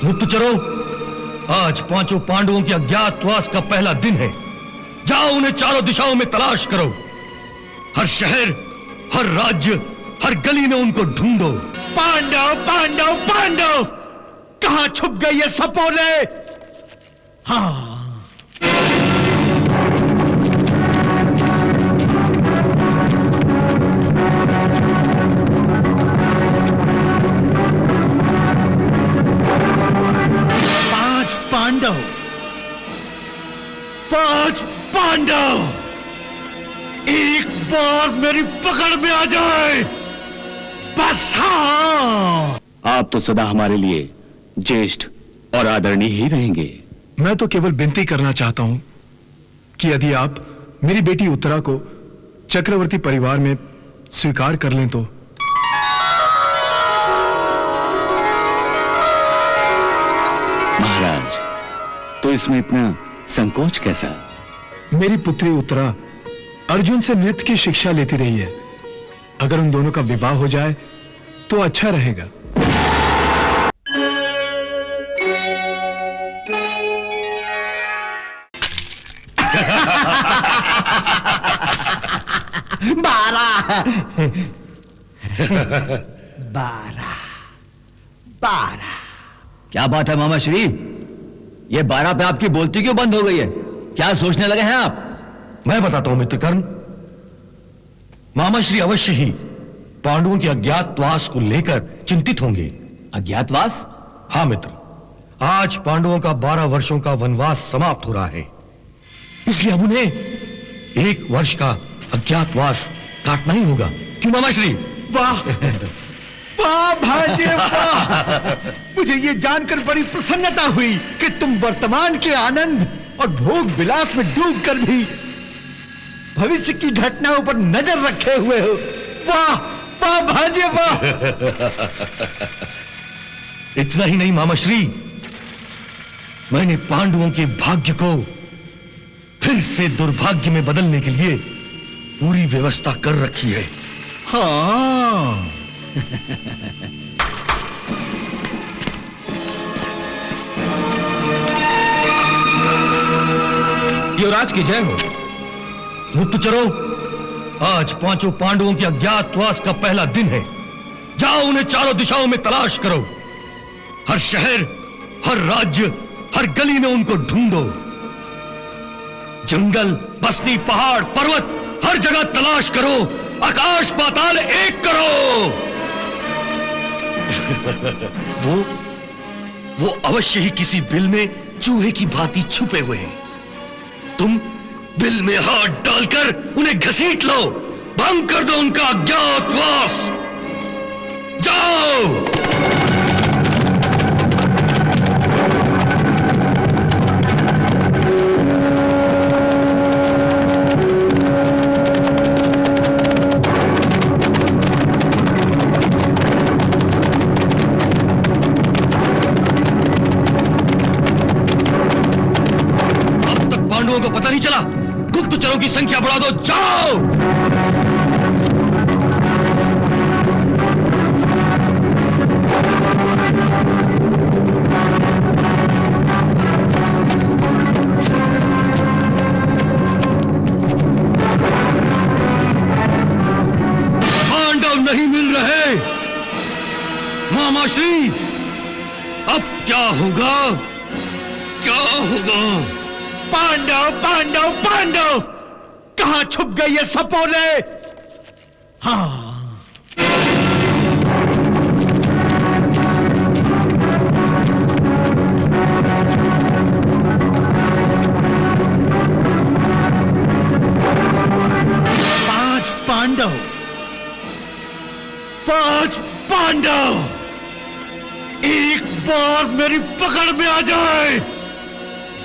गुप्तचरों, आज पांचों पांडवों के अज्ञातवास का पहला दिन है। जाओ उन्हें चारों दिशाओं में तलाश करो। हर शहर, हर राज्य, हर गली में उनको ढूंढो। पांडव पांडव पांडव, कहां छुप गए ये सपोले? हाँ, 5 पांडव एक बार मेरी पकड़ में आ जाए बस। हाँ, आप तो सदा हमारे लिए ज्येष्ठ और आदरणीय ही रहेंगे। मैं तो केवल विनती करना चाहता हूं कि यदि आप मेरी बेटी उत्तरा को चक्रवर्ती परिवार में स्वीकार कर लें तो। महाराज, तो इसमें इतना संकोच कैसा? मेरी पुत्री उत्तरा अर्जुन से नृत्य की शिक्षा लेती रही है। अगर उन दोनों का विवाह हो जाए तो अच्छा रहेगा। बारह 12 क्या बात है मामा श्री, ये 12 पे आपकी बोलती क्यों बंद हो गई है? क्या सोचने लगे हैं आप? मैं बताता हूं मित्रकर्ण। मामा श्री अवश्य ही पांडवों के अज्ञातवास को लेकर चिंतित होंगे। अज्ञातवास? हाँ मित्र, आज पांडवों का 12 वर्षों का वनवास समाप्त हो रहा है, इसलिए अब उन्हें 1 वर्ष का अज्ञातवास काटना ही होगा। क्यों मामा श्री? वाह वाह भांजे वाह, मुझे ये जानकर बड़ी प्रसन्नता हुई कि तुम वर्तमान के आनंद और भोग विलास में डूबकर भी भविष्य की घटनाओं पर नजर रखे हुए हो। वाह वाह भांजे वाह। इतना ही नहीं मामा श्री, मैंने पांडवों के भाग्य को फिर से दुर्भाग्य में बदलने के लिए पूरी व्यवस्था कर रखी है। हाँ, युवराज की जय हो। गुप्तचरों, आज पांचों पांडवों के अज्ञातवास का पहला दिन है। जाओ उन्हें चारों दिशाओं में तलाश करो। हर शहर, हर राज्य, हर गली में उनको ढूंढो। जंगल, बस्ती, पहाड़, पर्वत, हर जगह तलाश करो। आकाश पाताल एक करो। वो अवश्य ही किसी बिल में चूहे की भांति छुपे हुए हैं। तुम बिल में हाथ डालकर उन्हें घसीट लो, भंग कर दो उनका अज्ञातवास। जाओ। को पता नहीं चला, गुप्तचरों की संख्या बढ़ा दो। जाओ। पांडव नहीं मिल रहे। मामा श्री, अब क्या होगा? क्या होगा? पांडव पांडव पांडव, कहां छुप गए ये सपोले? हाँ, पांच पांडव एक बार मेरी पकड़ में आ जाए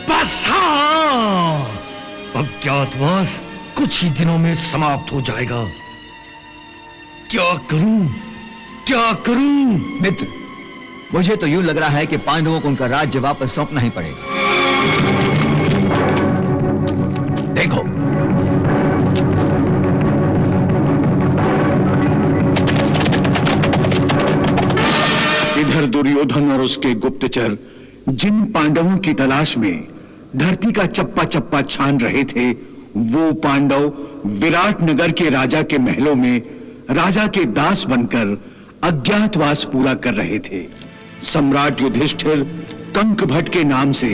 बस। हाँ, अज्ञातवास कुछ ही दिनों में समाप्त हो जाएगा। क्या करूं? क्या करूं? मित्र, मुझे तो यूं लग रहा है कि पांडवों को उनका राज्य वापस सौंपना ही पड़ेगा। देखो, इधर दुर्योधन और उसके गुप्तचर जिन पांडवों की तलाश में धरती का चप्पा चप्पा छान रहे थे, वो पांडव विराट नगर के राजा के महलों में राजा के दास बनकर अज्ञातवास पूरा कर रहे थे। सम्राट युधिष्ठिर कंक भट्ट के नाम से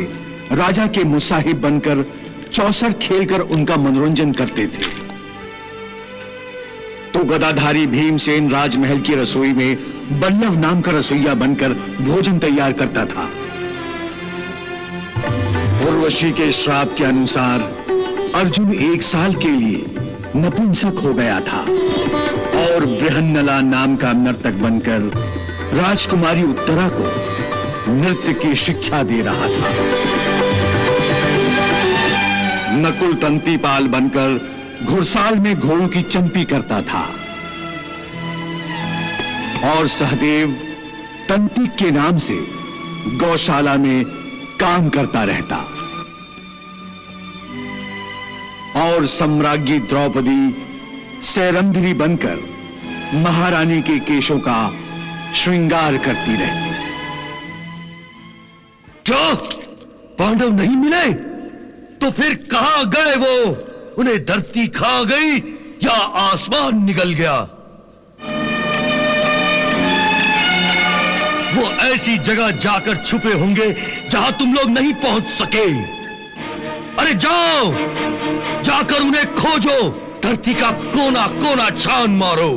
राजा के मुसाहिब बनकर चौसर खेलकर उनका मनोरंजन करते थे। तो गदाधारी भीमसेन राजमहल की रसोई में बल्लभ नाम का रसोइया बनकर भोजन तैयार करता था। उर्वशी के श्राप के अनुसार अर्जुन 1 साल के लिए नपुंसक हो गया था और बृहन्नला नाम का नर्तक बनकर राजकुमारी उत्तरा को नृत्य की शिक्षा दे रहा था। नकुल तंतीपाल बनकर घुड़साल में घोड़ों की चंपी करता था और सहदेव तंतिक के नाम से गौशाला में काम करता रहता और सम्राज्ञी द्रौपदी सैरंध्री बनकर महारानी के केशों का श्रृंगार करती रहती। क्या पांडव नहीं मिले? तो फिर कहां गए वो? उन्हें धरती खा गई या आसमान निगल गया? वो ऐसी जगह जाकर छुपे होंगे जहां तुम लोग नहीं पहुंच सके। अरे जाओ, जाकर उन्हें खोजो, धरती का कोना कोना छान मारो।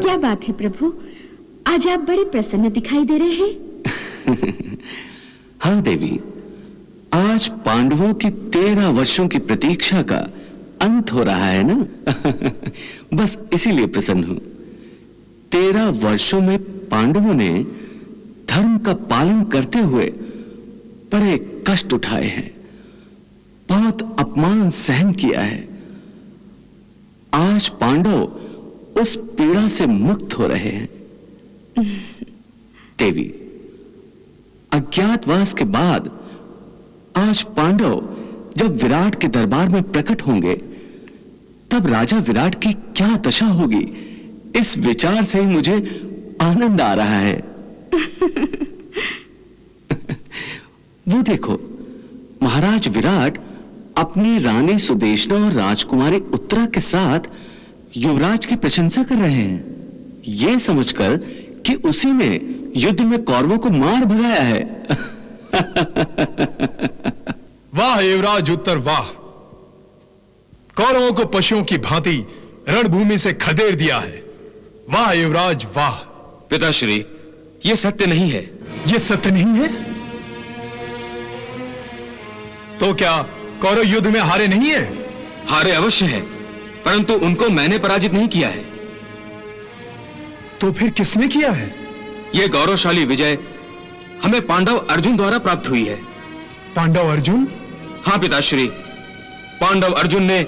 क्या बात है प्रभु, आज आप बड़े प्रसन्न दिखाई दे रहे हैं। हाँ देवी, आज पांडवों की 13 वर्षों की प्रतीक्षा का अंत हो रहा है ना। बस इसीलिए प्रसन्न हूं। 13 वर्षों में पांडवों ने धर्म का पालन करते हुए बड़े कष्ट उठाए हैं, बहुत अपमान सहन किया है। आज पांडव उस पीड़ा से मुक्त हो रहे हैं। देवी, अज्ञातवास के बाद आज पांडव जब विराट के दरबार में प्रकट होंगे, तब राजा विराट की क्या दशा होगी, इस विचार से ही मुझे आनंद आ रहा है। वो देखो, महाराज विराट अपनी रानी सुदेशना और राजकुमारी उत्तरा के साथ युवराज की प्रशंसा कर रहे हैं, यह समझकर कि उसी ने युद्ध में कौरवों को मार भगाया है। वाह युवराज उत्तर, वाह! कौरवों को पशुओं की भांति रणभूमि से खदेड़ दिया है। वाह युवराज, वाह! पिताश्री, ये सत्य नहीं है। ये सत्य नहीं है? तो क्या कौरव युद्ध में हारे नहीं है? हारे अवश्य है, परंतु उनको मैंने पराजित नहीं किया है। तो फिर किसने किया है? यह गौरवशाली विजय हमें पांडव अर्जुन द्वारा प्राप्त हुई है। पांडव अर्जुन? हाँ पिताश्री, पांडव अर्जुन ने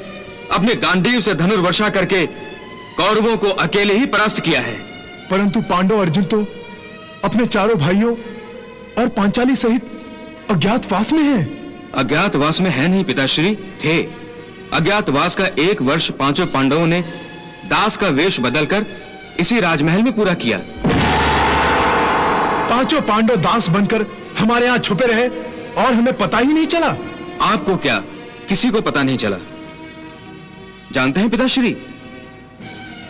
अपने गांडीव से धनुर्वर्षा करके कौरवों को अकेले ही परास्त किया है। परंतु पांडव अर्जुन तो अपने चारों भाइयों और पांचाली सहित अज्ञातवास में है। अज्ञातवास में है नहीं पिताश्री, थे। अज्ञातवास का 1 वर्ष पांचों पांडवों ने दास का वेश बदलकर इसी राजमहल में पूरा किया। पांचों पांडव दास बनकर हमारे यहां छुपे रहे और हमें पता ही नहीं चला। आपको क्या, किसी को पता नहीं चला। जानते हैं पिताश्री,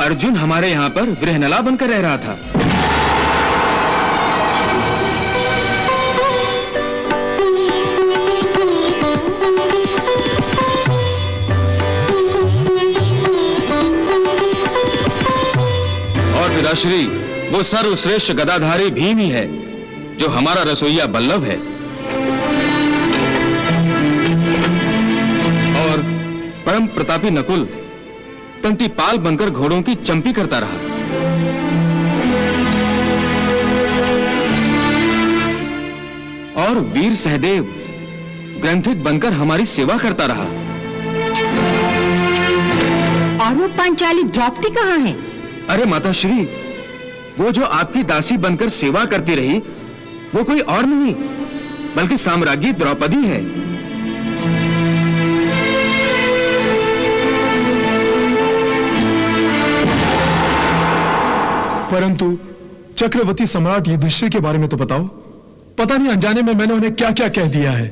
अर्जुन हमारे यहां पर वृहनला बनकर रह रहा था। और पिताश्री, वो सर्वश्रेष्ठ गदाधारी भीम ही है जो हमारा रसोइया बल्लभ है। और परम प्रतापी नकुल तंतीपाल बनकर घोड़ों की चंपी करता रहा। और वीर सहदेव ग्रंथिक बनकर हमारी सेवा करता रहा। और वो पांचाली द्रौपदी कहाँ है? अरे माताश्री, वो जो आपकी दासी बनकर सेवा करती रही, वो कोई और नहीं बल्कि साम्राज्ञी द्रौपदी है। परंतु चक्रवर्ती सम्राट युधिष्ठिर के बारे में तो बताओ। पता नहीं अनजाने में मैंने उन्हें क्या क्या कह दिया है।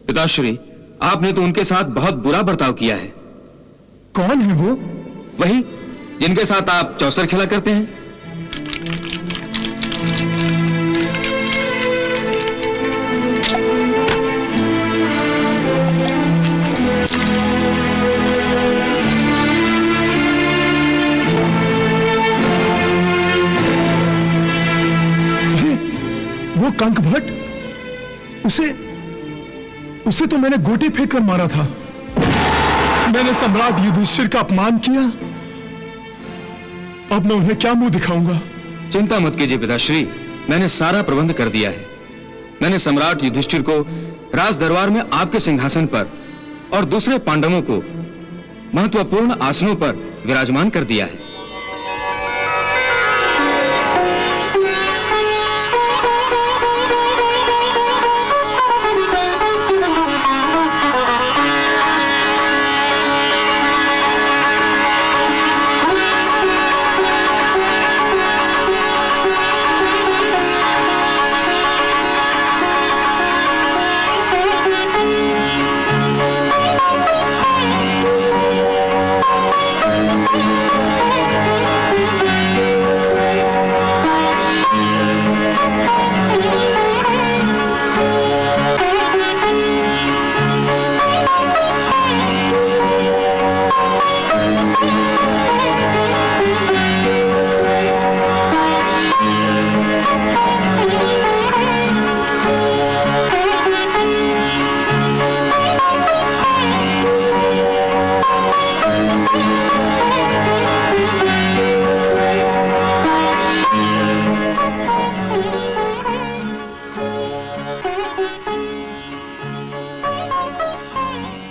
पिताश्री, आपने तो उनके साथ बहुत बुरा बर्ताव किया है। कौन है वो? वही जिनके साथ आप चौसर खेला करते हैं। वो कंक भट्ट, उसे तो मैंने गोटी फेंक कर मारा था। मैंने सम्राट युधिष्ठिर का अपमान किया। अब मैं उन्हें क्या मुंह दिखाऊंगा? चिंता मत कीजिए पिताश्री, मैंने सारा प्रबंध कर दिया है। मैंने सम्राट युधिष्ठिर को राज दरबार में आपके सिंहासन पर और दूसरे पांडवों को महत्वपूर्ण आसनों पर विराजमान कर दिया है।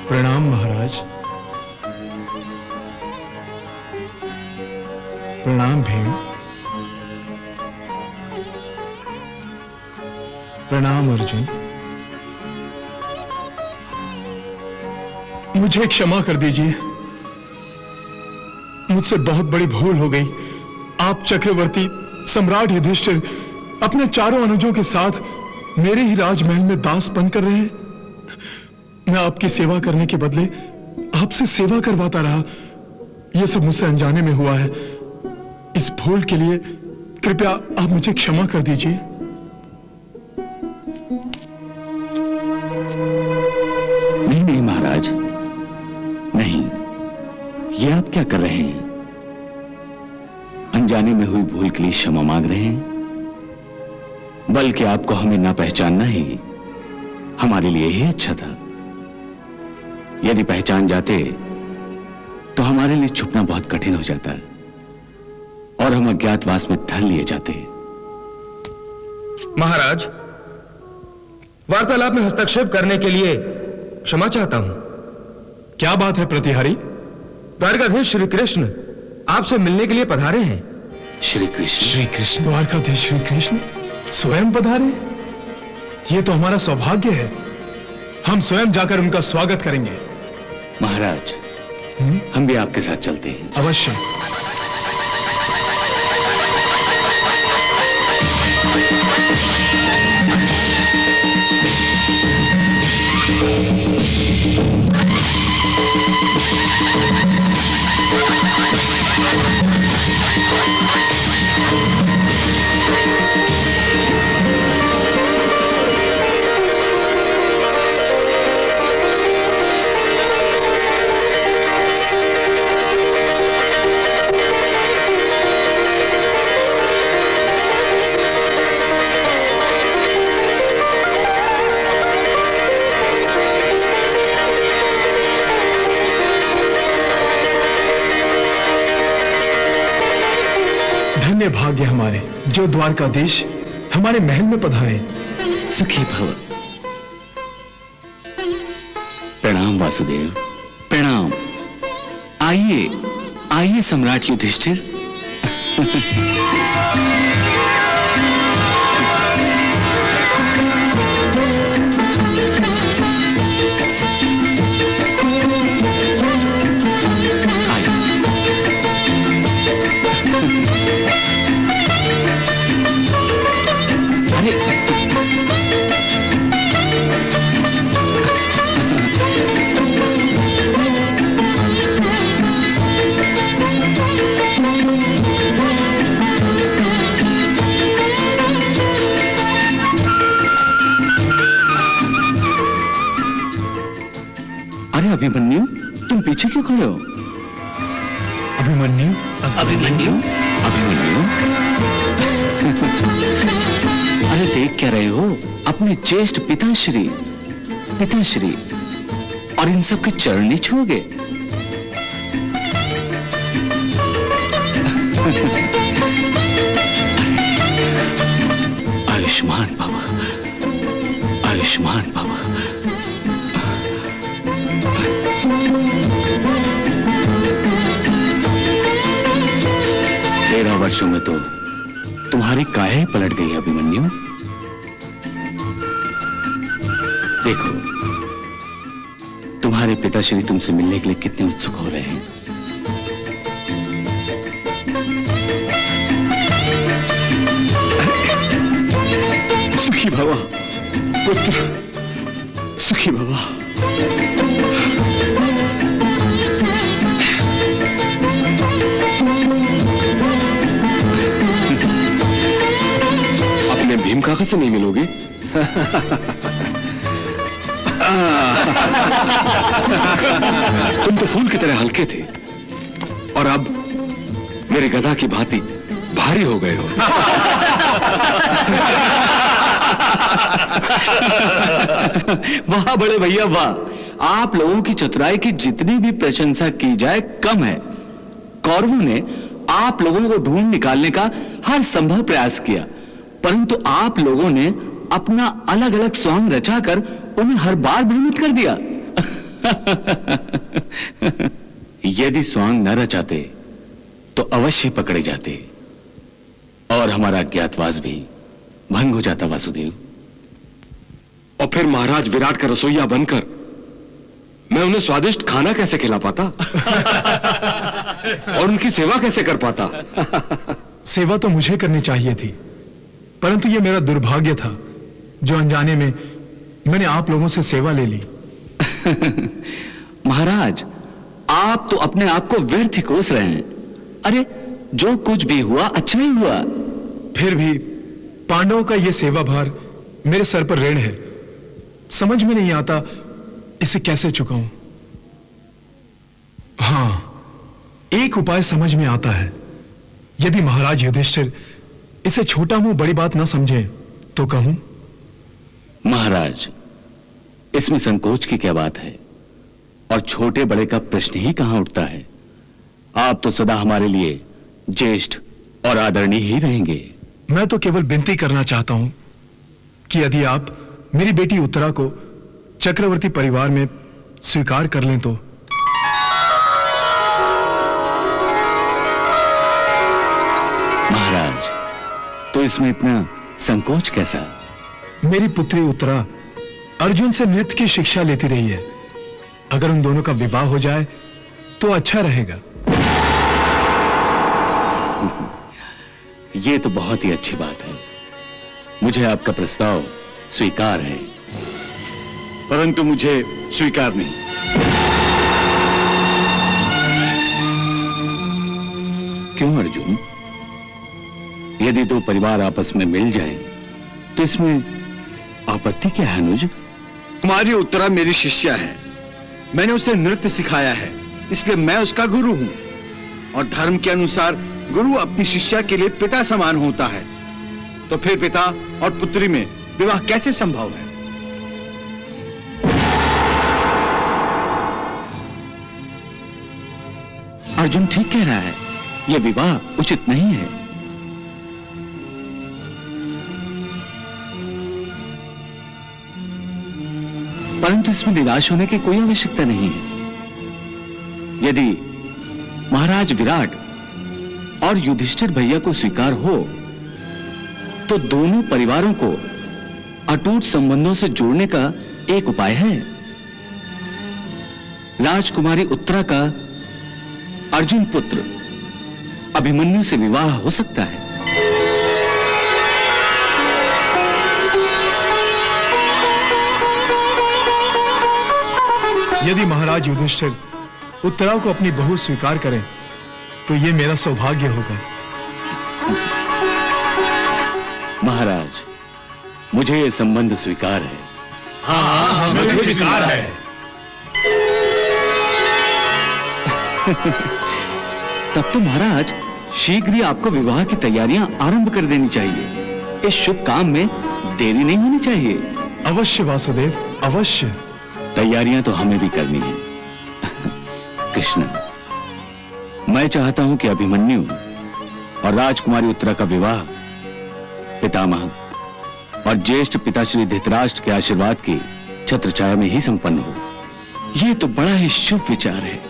प्रणाम महाराज। प्रणाम भीम। प्रणाम अर्जुन। मुझे क्षमा कर दीजिए, मुझसे बहुत बड़ी भूल हो गई। आप चक्रवर्ती सम्राट युधिष्ठिर अपने चारों अनुजों के साथ मेरे ही राजमहल में दास बनकर रहे। मैं आपकी सेवा करने के बदले आपसे सेवा करवाता रहा। यह सब मुझसे अनजाने में हुआ है। इस भूल के लिए कृपया आप मुझे क्षमा कर दीजिए। नहीं नहीं महाराज, नहीं, ये आप क्या कर रहे हैं? अनजाने में हुई भूल के लिए क्षमा मांग रहे हैं? बल्कि आपको हमें ना पहचानना ही हमारे लिए ही अच्छा था। यदि पहचान जाते तो हमारे लिए छुपना बहुत कठिन हो जाता और हम अज्ञातवास में ढल लिए जाते। महाराज, वार्तालाप में हस्तक्षेप करने के लिए क्षमा चाहता हूं। क्या बात है प्रतिहारी? द्वारकाधीश श्री कृष्ण आपसे मिलने के लिए पधारे हैं। श्री कृष्ण? द्वारकाधीश श्री कृष्ण स्वयं पधारे? ये तो हमारा सौभाग्य है। हम स्वयं जाकर उनका स्वागत करेंगे। महाराज, हम भी आपके साथ चलते हैं। अवश्य। धन्य भाग्य हमारे जो द्वारकाधीश हमारे महल में पधारे। सुखी भव। प्रणाम वासुदेव, प्रणाम। आइए आइए सम्राट युधिष्ठिर। अभिमन्यु, अरे देख क्या रहे हो? अपने ज्येष्ठ पिताश्री और इन सब के चरण नहीं छूओगे? आयुष्मान बाबा, आयुष्मान बाबा। 13 वर्षों में तो तुम्हारी काया ही पलट गई अभिमन्यु। देखो, तुम्हारे पिताश्री तुमसे मिलने के लिए कितने उत्सुक हो रहे हैं। सुखी भवा पुत्र, सुखी भवा। अपने भीम काका से नहीं मिलोगे? तुम तो फूल की तरह हल्के थे और अब मेरे गधा की भांति भारी हो गए हो। वाह बड़े भैया वाह, आप लोगों की चतुराई की जितनी भी प्रशंसा की जाए कम है। कौरवों ने आप लोगों को ढूंढ निकालने का हर संभव प्रयास किया, परंतु आप लोगों ने अपना अलग अलग सॉन्ग रचाकर उन्हें हर बार भ्रमित कर दिया। यदि सॉन्ग न रचाते तो अवश्य पकड़े जाते और हमारा अज्ञातवास भी भंग हो जाता वासुदेव। और फिर महाराज विराट का रसोइया बनकर मैं उन्हें स्वादिष्ट खाना कैसे खिला पाता? और उनकी सेवा कैसे कर पाता? सेवा तो मुझे करनी चाहिए थी, परंतु यह मेरा दुर्भाग्य था जो अनजाने में मैंने आप लोगों से सेवा ले ली। महाराज, आप तो अपने आप को व्यर्थ ही कोस रहे हैं। अरे जो कुछ भी हुआ अच्छा ही हुआ। फिर भी पांडवों का यह सेवा भार मेरे सर पर ऋण है। समझ में नहीं आता इसे कैसे चुकाऊं। हां, एक उपाय समझ में आता है। यदि महाराज युधिष्ठिर इसे छोटा मुंह बड़ी बात ना समझे तो कहूं? महाराज, इसमें संकोच की क्या बात है? और छोटे बड़े का प्रश्न ही कहां उठता है। आप तो सदा हमारे लिए ज्येष्ठ और आदरणीय ही रहेंगे। मैं तो केवल विनती करना चाहता हूं कि यदि आप मेरी बेटी उत्तरा को चक्रवर्ती परिवार में स्वीकार कर लें तो। महाराज, तो इसमें इतना संकोच कैसा? मेरी पुत्री उत्तरा अर्जुन से नृत्य की शिक्षा लेती रही है। अगर उन दोनों का विवाह हो जाए तो अच्छा रहेगा। यह तो बहुत ही अच्छी बात है। मुझे आपका प्रस्ताव स्वीकार है, परंतु मुझे स्वीकार नहीं। क्यों अर्जुन? यदि दो परिवार आपस में मिल जाएं, तो इसमें आपत्ति क्या है अनुज? तुम्हारी उत्तरा मेरी शिष्या है। मैंने उसे नृत्य सिखाया है, इसलिए मैं उसका गुरु हूं। और धर्म के अनुसार गुरु अपनी शिष्या के लिए पिता समान होता है। तो फिर पिता और पुत्री में विवाह कैसे संभव है? अर्जुन ठीक कह रहा है, यह विवाह उचित नहीं है। परंतु इसमें निराश होने की कोई आवश्यकता नहीं है। यदि महाराज विराट और युधिष्ठिर भैया को स्वीकार हो तो दोनों परिवारों को अटूट संबंधों से जोड़ने का एक उपाय है। राजकुमारी उत्तरा का अर्जुन पुत्र अभिमन्यु से विवाह हो सकता है। यदि महाराज युधिष्ठिर उत्तरा को अपनी बहू स्वीकार करें तो यह मेरा सौभाग्य होगा। महाराज, मुझे यह संबंध स्वीकार है। हाँ, मुझे स्वीकार है। तब तो महाराज शीघ्र ही आपको विवाह की तैयारियां आरंभ कर देनी चाहिए। इस शुभ काम में देरी नहीं होनी चाहिए। अवश्य वासुदेव, अवश्य। तैयारियां तो हमें भी करनी है। कृष्ण, मैं चाहता हूं कि अभिमन्यु और राजकुमारी उत्तरा का विवाह पितामह और ज्येष्ठ पिताश्री धृतराष्ट्र के आशीर्वाद की छत्रछाया में ही संपन्न हो। यह तो बड़ा ही शुभ विचार है।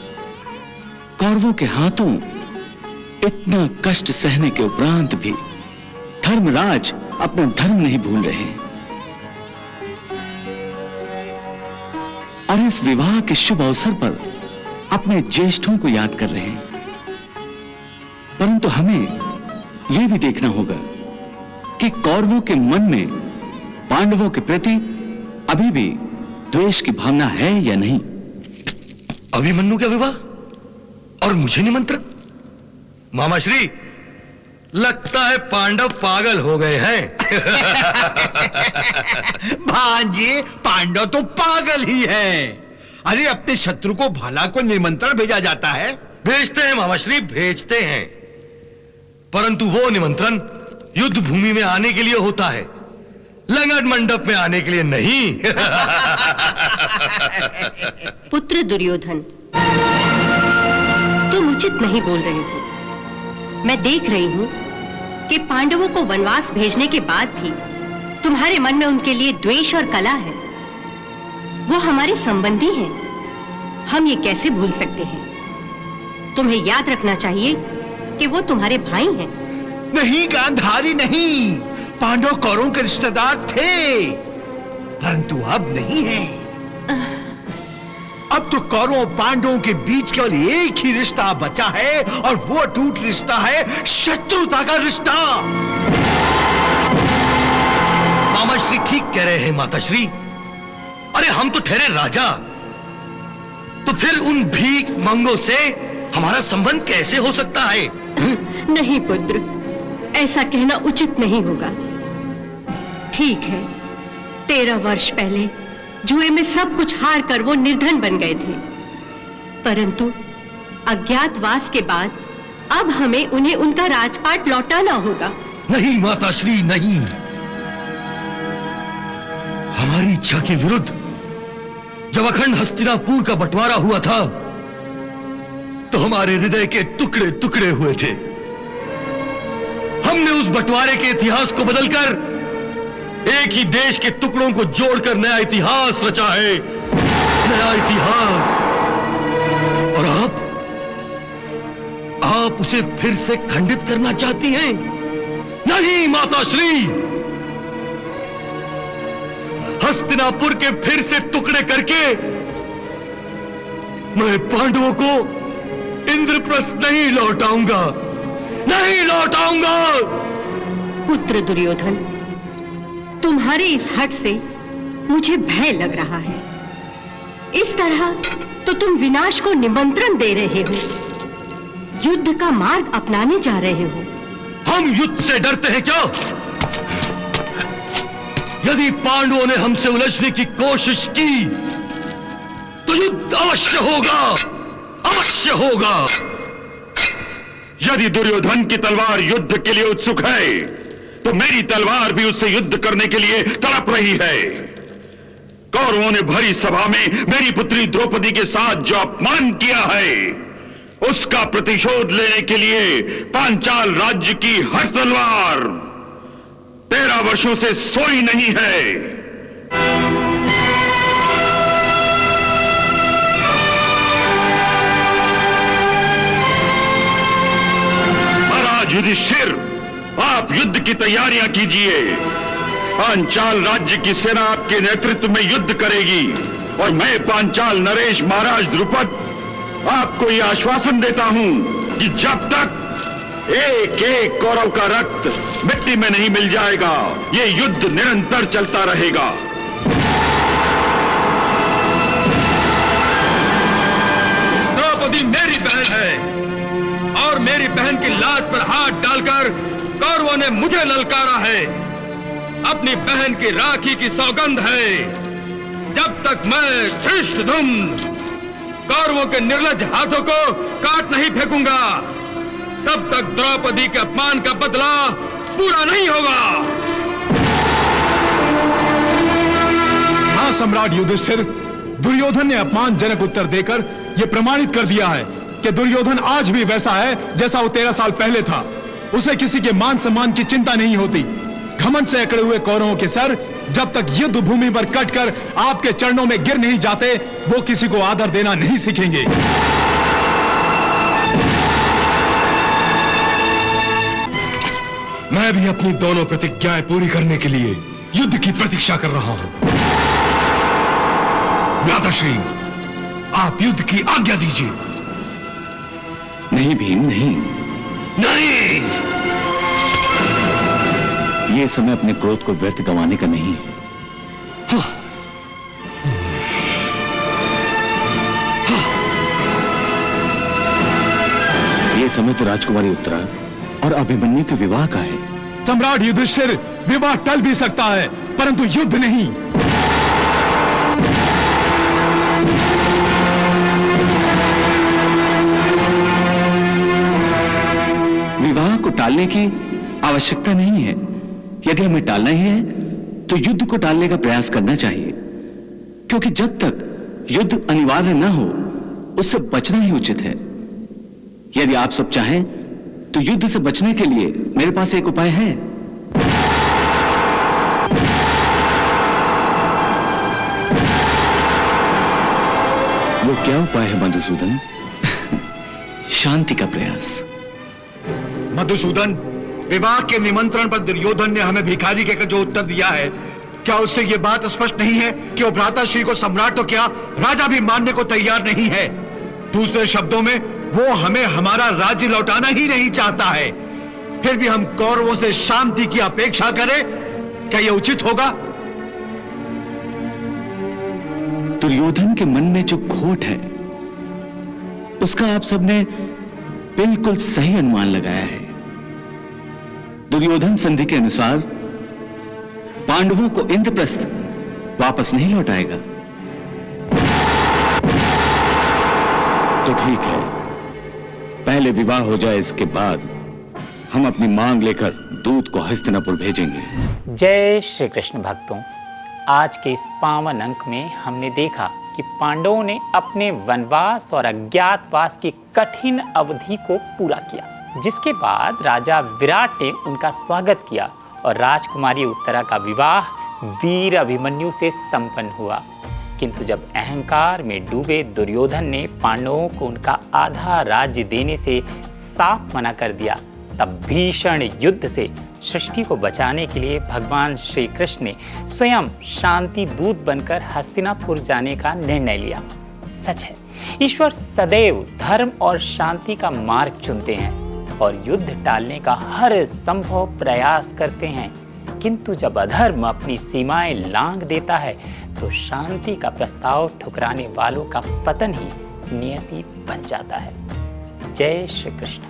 कौरवों के हाथों इतना कष्ट सहने के उपरांत भी धर्मराज अपना धर्म नहीं भूल रहे हैं और इस विवाह के शुभ अवसर पर अपने ज्येष्ठों को याद कर रहे हैं। परंतु हमें यह भी देखना होगा कि कौरवों के मन में पांडवों के प्रति अभी भी द्वेष की भावना है या नहीं। अभिमन्यु का विवाह और मुझे निमंत्रण? मामाश्री, लगता है पांडव पागल हो गए हैं। भांजे, पांडव तो पागल ही है। अरे अपने शत्रु को भाला को निमंत्रण भेजा जाता है। भेजते हैं मामाश्री, भेजते हैं, परंतु वो निमंत्रण युद्ध भूमि में आने के लिए होता है, लंगट मंडप में आने के लिए नहीं। पुत्र दुर्योधन, तुम उचित नहीं बोल रहे हो। मैं देख रही हूं कि पांडवों को वनवास भेजने के बाद भी तुम्हारे मन में उनके लिए द्वेष और कला है। वो हमारे संबंधी हैं, हम ये कैसे भूल सकते हैं? तुम्हें याद रखना चाहिए कि वो तुम्हारे भाई हैं। नहीं गांधारी, नहीं। पांडव कौरवों के रिश्तेदार थे, परंतु अब नहीं है। अब तो कौरवों पांडवों के बीच केवल एक ही रिश्ता बचा है और वो अटूट रिश्ता है शत्रुता का रिश्ता। मामाश्री ठीक कह रहे हैं माताश्री। अरे हम तो ठहरे राजा, तो फिर उन भीख मंगों से हमारा संबंध कैसे हो सकता है? नहीं पुत्र, ऐसा कहना उचित नहीं होगा। ठीक है, 13 वर्ष पहले जुए में सब कुछ हार कर वो निर्धन बन गए थे, परंतु अज्ञातवास के बाद अब हमें उन्हें उनका राजपाट लौटाना होगा। नहीं माताश्री, नहीं। हमारी इच्छा के विरुद्ध जब अखंड हस्तिनापुर का बंटवारा हुआ था, तो हमारे हृदय के टुकड़े टुकड़े हुए थे। हमने उस बंटवारे के इतिहास को बदलकर एक ही देश के टुकड़ों को जोड़कर नया इतिहास रचा है, नया इतिहास। और आप उसे फिर से खंडित करना चाहती हैं? नहीं माताश्री, हस्तिनापुर के फिर से टुकड़े करके मैं पांडवों को इंद्रप्रस्थ नहीं लौटाऊंगा, नहीं लौटाऊंगा। पुत्र दुर्योधन, तुम्हारे इस हठ से मुझे भय लग रहा है। इस तरह तो तुम विनाश को निमंत्रण दे रहे हो, युद्ध का मार्ग अपनाने जा रहे हो। हम युद्ध से डरते हैं क्या? यदि पांडवों ने हमसे उलझने की कोशिश की तो युद्ध अवश्य होगा, अवश्य होगा। यदि दुर्योधन की तलवार युद्ध के लिए उत्सुक है, तो मेरी तलवार भी उससे युद्ध करने के लिए तड़प रही है। कौरवों ने भरी सभा में मेरी पुत्री द्रौपदी के साथ जो अपमान किया है, उसका प्रतिशोध लेने के लिए पांचाल राज्य की हर तलवार 13 वर्षों से सोई नहीं है। महाराज युधिष्ठिर, आप युद्ध की तैयारियां कीजिए। पांचाल राज्य की सेना आपके नेतृत्व में युद्ध करेगी और मैं पांचाल नरेश महाराज द्रुपद आपको यह आश्वासन देता हूं कि जब तक एक एक कौरव का रक्त मिट्टी में नहीं मिल जाएगा, यह युद्ध निरंतर चलता रहेगा। द्रौपदी मेरी बहन है और मेरी बहन की लाज पर हाथ डालकर कौरवों ने मुझे ललकारा है। अपनी बहन की राखी की सौगंध है, जब तक मैं धृष्टद्युम्न कौरवों के निर्लज्ज हाथों को काट नहीं फेंकूंगा, तब तक द्रौपदी के अपमान का बदला पूरा नहीं होगा। हाँ सम्राट युधिष्ठिर, दुर्योधन ने अपमानजनक उत्तर देकर यह प्रमाणित कर दिया है कि दुर्योधन आज भी वैसा है जैसा वो 13 साल पहले था। उसे किसी के मान सम्मान की चिंता नहीं होती। घमंड से अकड़े हुए कौरवों के सर जब तक युद्ध भूमि पर कटकर आपके चरणों में गिर नहीं जाते, वो किसी को आदर देना नहीं सीखेंगे। मैं भी अपनी दोनों प्रतिज्ञाएं पूरी करने के लिए युद्ध की प्रतीक्षा कर रहा हूं। भ्राताश्री, आप युद्ध की आज्ञा दीजिए। नहीं भीम, नहीं। नहीं, ये समय अपने क्रोध को व्यर्थ गंवाने का नहीं है। ये समय तो राजकुमारी उत्तरा और अभिमन्यु के विवाह का है। सम्राट युधिष्ठिर, विवाह टल भी सकता है परंतु युद्ध नहीं। विवाह को टालने की आवश्यकता नहीं है। यदि हमें टालना ही है तो युद्ध को टालने का प्रयास करना चाहिए, क्योंकि जब तक युद्ध अनिवार्य न हो उससे बचना ही उचित है। यदि आप सब चाहें तो युद्ध से बचने के लिए मेरे पास एक उपाय है। वो क्या उपाय है मधुसूदन? शांति का प्रयास। मधुसूदन, विवाह के निमंत्रण पर दुर्योधन ने हमें भिखारी कहकर जो उत्तर दिया है, क्या उससे यह बात स्पष्ट नहीं है कि वो भ्राताश्री को सम्राट तो क्या राजा भी मानने को तैयार नहीं है? दूसरे शब्दों में वो हमें हमारा राज्य लौटाना ही नहीं चाहता है। फिर भी हम कौरवों से शांति की अपेक्षा करें, क्या यह उचित होगा? दुर्योधन के मन में जो खोट है उसका आप सबने बिल्कुल सही अनुमान लगाया है। दुर्योधन संधि के अनुसार पांडवों को इंद्रप्रस्थ वापस नहीं लौटाएगा। तो ठीक है, पहले विवाह हो जाए, इसके बाद हम अपनी मांग लेकर दूत को हस्तिनापुर भेजेंगे। जय श्री कृष्ण भक्तों, आज के इस पावन अंक में हमने देखा कि पांडवों ने अपने वनवास और अज्ञातवास की कठिन अवधि को पूरा किया, जिसके बाद राजा विराट ने उनका स्वागत किया और राजकुमारी उत्तरा का विवाह वीर अभिमन्यु से संपन्न हुआ। किंतु जब अहंकार में डूबे दुर्योधन ने पांडवों को उनका आधा राज्य देने से साफ मना कर दिया, तब भीषण युद्ध से सृष्टि को बचाने के लिए भगवान श्री कृष्ण ने स्वयं शांति दूत बनकर हस्तिनापुर जाने का निर्णय लिया। सच है, ईश्वर सदैव धर्म और शांति का मार्ग चुनते हैं और युद्ध टालने का हर संभव प्रयास करते हैं, किंतु जब अधर्म अपनी सीमाएं लांघ देता है तो शांति का प्रस्ताव ठुकराने वालों का पतन ही नियति बन जाता है। जय श्री कृष्ण।